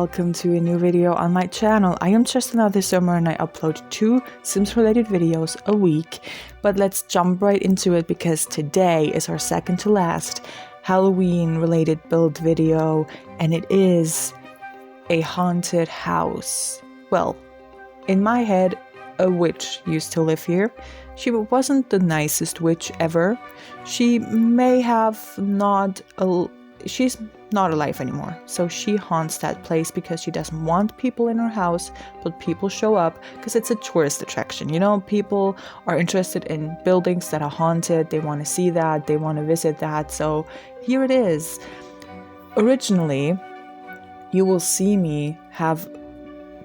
welcome to a new video on my channel. I am JAnotherSimmer and I upload 2 Sims related videos a week. But let's jump right into it because today is our second to last Halloween related build video and it is a haunted house. Well, in my head, a witch used to live here. She wasn't the nicest witch ever. She may have she's not alive anymore. So she haunts that place because she doesn't want people in her house, but people show up because it's a tourist attraction. You know, people are interested in buildings that are haunted. They want to see that. They want to visit that. So here it is. Originally, you will see me have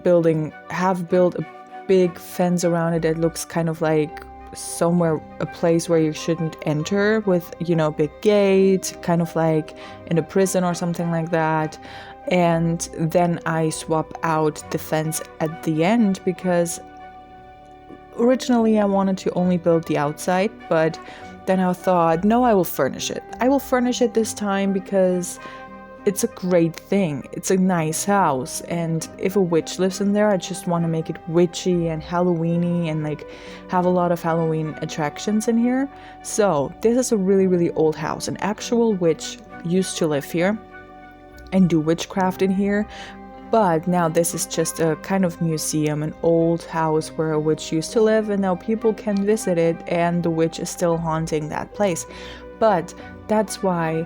built a big fence around it that looks kind of like a place where you shouldn't enter with, you know, big gate, kind of like in a prison or something like that. And then I swap out the fence at the end because originally I wanted to only build the outside, but then I thought, no, I will furnish it. I will furnish it this time because it's a great thing. It's a nice house, and if a witch lives in there, I just want to make it witchy and Halloweeny and like have a lot of Halloween attractions in here. So this is a really, really old house. An actual witch used to live here and do witchcraft in here, but now this is just a kind of museum, an old house where a witch used to live, and now people can visit it and the witch is still haunting that place. But that's why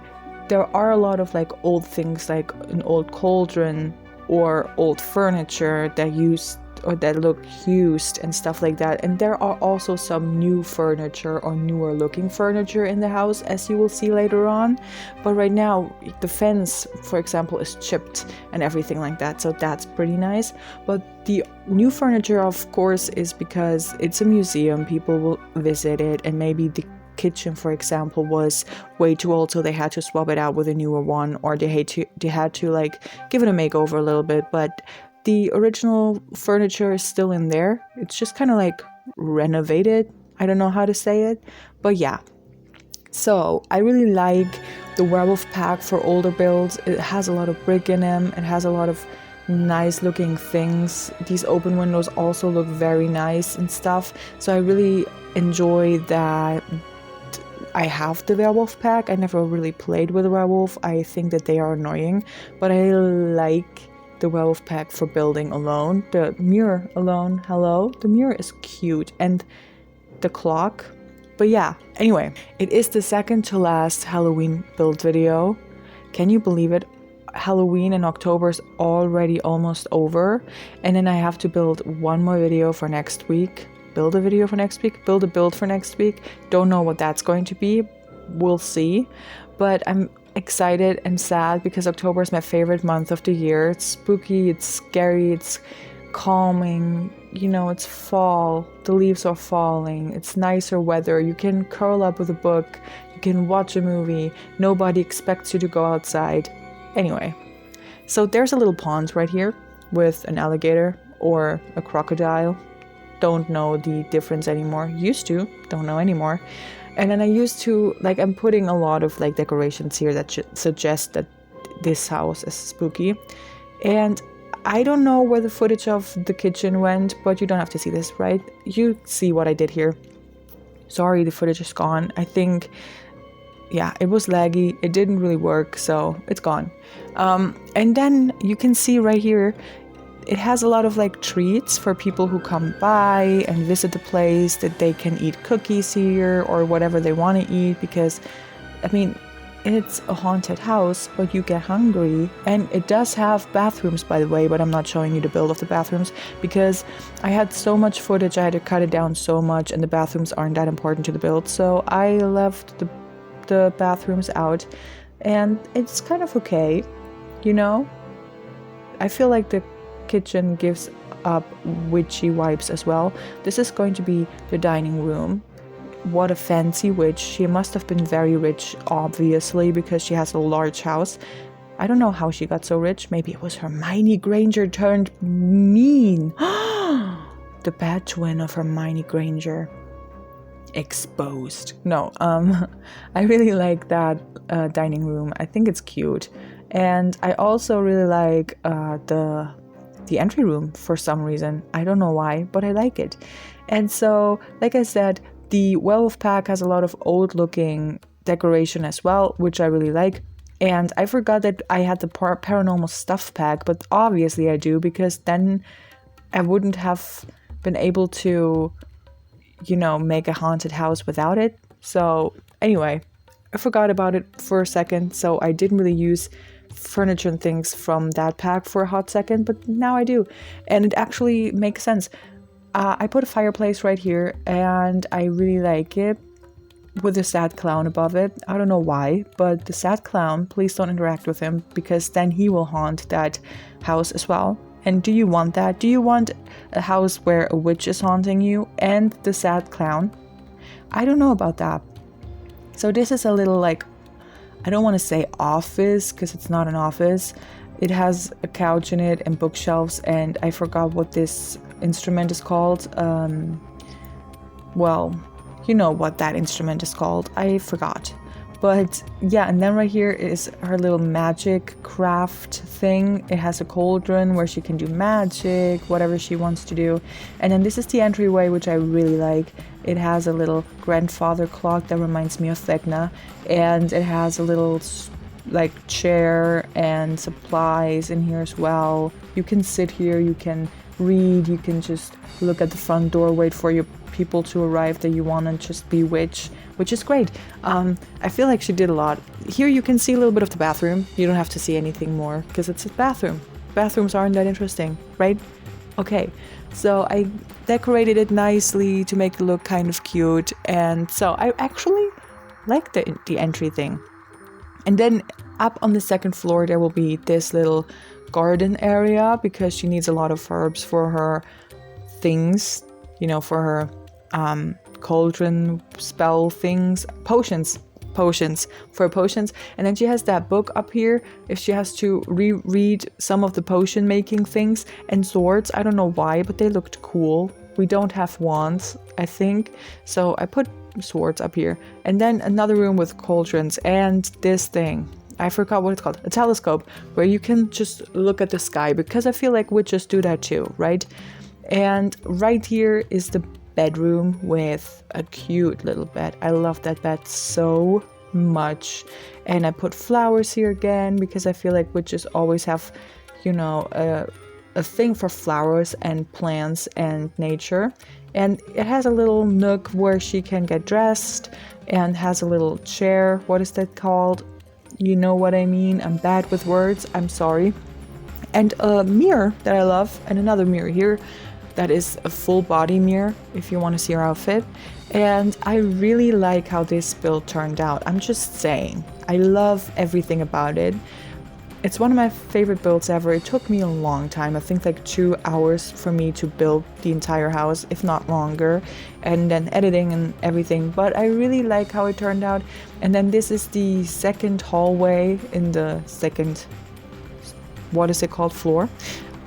there are a lot of like old things, like an old cauldron or old furniture that look used and stuff like that. And there are also some new furniture or newer looking furniture in the house, as you will see later on. But right now the fence, for example, is chipped and everything like that, so that's pretty nice. But the new furniture, of course, is because it's a museum. People will visit it, and maybe the kitchen, for example, was way too old, so they had to swap it out with a newer one, or they had to like give it a makeover a little bit. But the original furniture is still in there. It's just kind of like renovated. I don't know how to say it, but yeah. So I really like the werewolf pack for older builds. It has a lot of brick in them. It has a lot of nice looking things. These open windows also look very nice and stuff. So I really enjoy that I have the werewolf pack. I never really played with a werewolf. I think that they are annoying, but I like the werewolf pack for building alone. The mirror alone, hello, the mirror is cute, and the clock. But yeah, anyway, it is the second to last Halloween build video. Can you believe it? Halloween in October is already almost over, and then I have to build one more video for next week. Build a video for next week, build a build for next week. Don't know what that's going to be. We'll see. But I'm excited and sad because October is my favorite month of the year. It's spooky, it's scary, it's calming. You know, it's fall. The leaves are falling. It's nicer weather. You can curl up with a book. You can watch a movie. Nobody expects you to go outside. Anyway, so there's a little pond right here with an alligator or a crocodile. Don't know the difference anymore. Used to, don't know anymore. And then I used to, like, I'm putting a lot of like decorations here that should suggest that this house is spooky. And I don't know where the footage of the kitchen went, but you don't have to see this, right? You see what I did here. Sorry, the footage is gone. I think, yeah, it was laggy. It didn't really work, so it's gone. And then you can see right here, it has a lot of like treats for people who come by and visit the place, that they can eat cookies here or whatever they want to eat, because I mean, it's a haunted house, but you get hungry. And it does have bathrooms, by the way, but I'm not showing you the build of the bathrooms because I had so much footage, I had to cut it down so much, and the bathrooms aren't that important to the build, so I left the bathrooms out, and it's kind of okay, you know. I feel like the kitchen gives up witchy vibes as well. This is going to be the dining room. What a fancy witch. She must have been very rich, obviously, because she has a large house. I don't know how she got so rich. Maybe it was Hermione Granger turned mean. The bad twin of Hermione Granger. Exposed. No, I really like that dining room. I think it's cute. And I also really like the entry room for some reason. I don't know why, but I like it. And so, like I said, the werewolf pack has a lot of old looking decoration as well, which I really like. And I forgot that I had the paranormal stuff pack, but obviously I do, because then I wouldn't have been able to, you know, make a haunted house without it. So anyway, I forgot about it for a second, so I didn't really use furniture and things from that pack for a hot second, but now I do. And it actually makes sense. I put a fireplace right here, and I really like it, with a sad clown above it. I don't know why, but the sad clown, please don't interact with him, because then he will haunt that house as well. And do you want that? Do you want a house where a witch is haunting you and the sad clown? I don't know about that. So this is a little, like, I don't want to say office, because it's not an office. It has a couch in it and bookshelves, and I forgot what this instrument is called. Well, you know what that instrument is called. I forgot. But yeah, and then right here is her little magic craft thing. It has a cauldron where she can do magic, whatever she wants to do. And then this is the entryway, which I really like. It has a little grandfather clock that reminds me of Vecna. And it has a little like chair and supplies in here as well. You can sit here, you can read, you can just look at the front door, wait for your people to arrive that you want to just bewitch, which is great. I feel like she did a lot. Here you can see a little bit of the bathroom. You don't have to see anything more because it's a bathroom. Bathrooms aren't that interesting, right? Okay, so I decorated it nicely to make it look kind of cute, and so I actually like the entry thing. And then up on the second floor there will be this little garden area, because she needs a lot of herbs for her things, you know, for her cauldron spell things, potions for potions. And then she has that book up here if she has to reread some of the potion making things, and swords. I don't know why, but they looked cool. We don't have wands, I think, so I put swords up here. And then another room with cauldrons and this thing, I forgot what it's called, a telescope, where you can just look at the sky, because I feel like witches do that too, right? And right here is the bedroom with a cute little bed. I love that bed so much. And I put flowers here again, because I feel like witches always have, you know, a thing for flowers and plants and nature. And it has a little nook where she can get dressed, and has a little chair. What is that called? You know what I mean. I'm bad with words, I'm sorry. And a mirror that I love, and another mirror here that is a full body mirror if you want to see her outfit. And I really like how this build turned out. I'm just saying, I love everything about it. It's one of my favorite builds ever. It took me a long time, I think like 2 hours for me to build the entire house, if not longer, and then editing and everything. But I really like how it turned out. And then this is the second hallway in the second, what is it called, floor?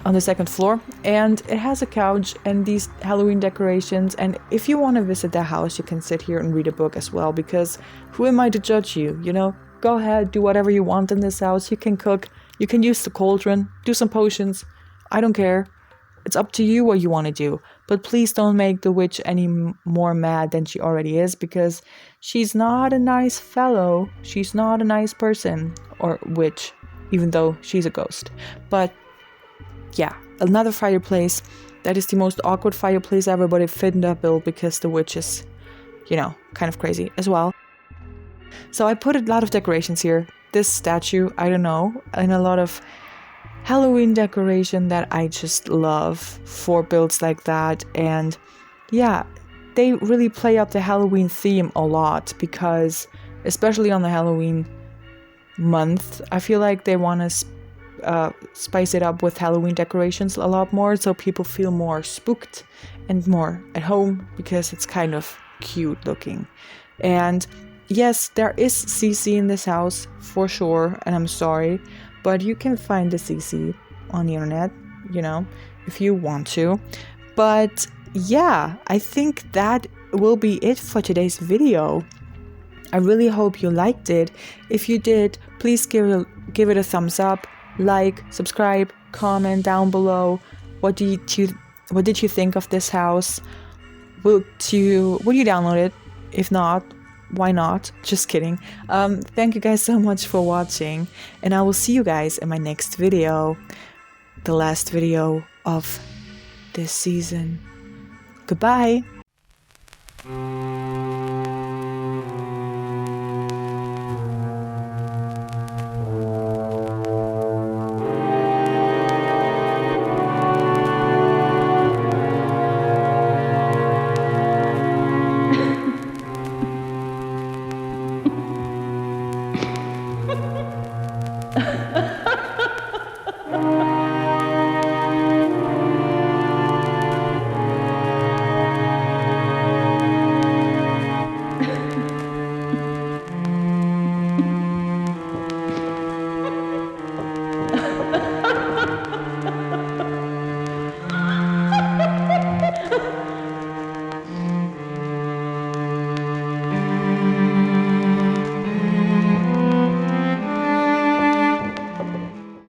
On the second floor, and it has a couch and these Halloween decorations. And if you want to visit the house, you can sit here and read a book as well, because who am I to judge you, you know? Go ahead, do whatever you want in this house. You can cook, you can use the cauldron, do some potions. I don't care. It's up to you what you want to do. But please don't make the witch any more mad than she already is, because she's not a nice fellow. She's not a nice person, or witch, even though she's a ghost. But yeah, another fireplace. That is the most awkward fireplace ever, but it fit in that build because the witch is, you know, kind of crazy as well. So I put a lot of decorations here. This statue, I don't know, and a lot of Halloween decoration that I just love for builds like that. And yeah, they really play up the Halloween theme a lot, because especially on the Halloween month, I feel like they want to spice it up with Halloween decorations a lot more, so people feel more spooked and more at home, because it's kind of cute looking. And yes, there is CC in this house for sure, and I'm sorry, but you can find the CC on the internet, you know, if you want to. But yeah, I think that will be it for today's video. I really hope you liked it. If you did, please give it a thumbs up, like, subscribe, comment down below. What did you think of this house? Would you download it? If not, why not? Just kidding. Thank you guys so much for watching, and I will see you guys in my next video, the last video of this season. Goodbye.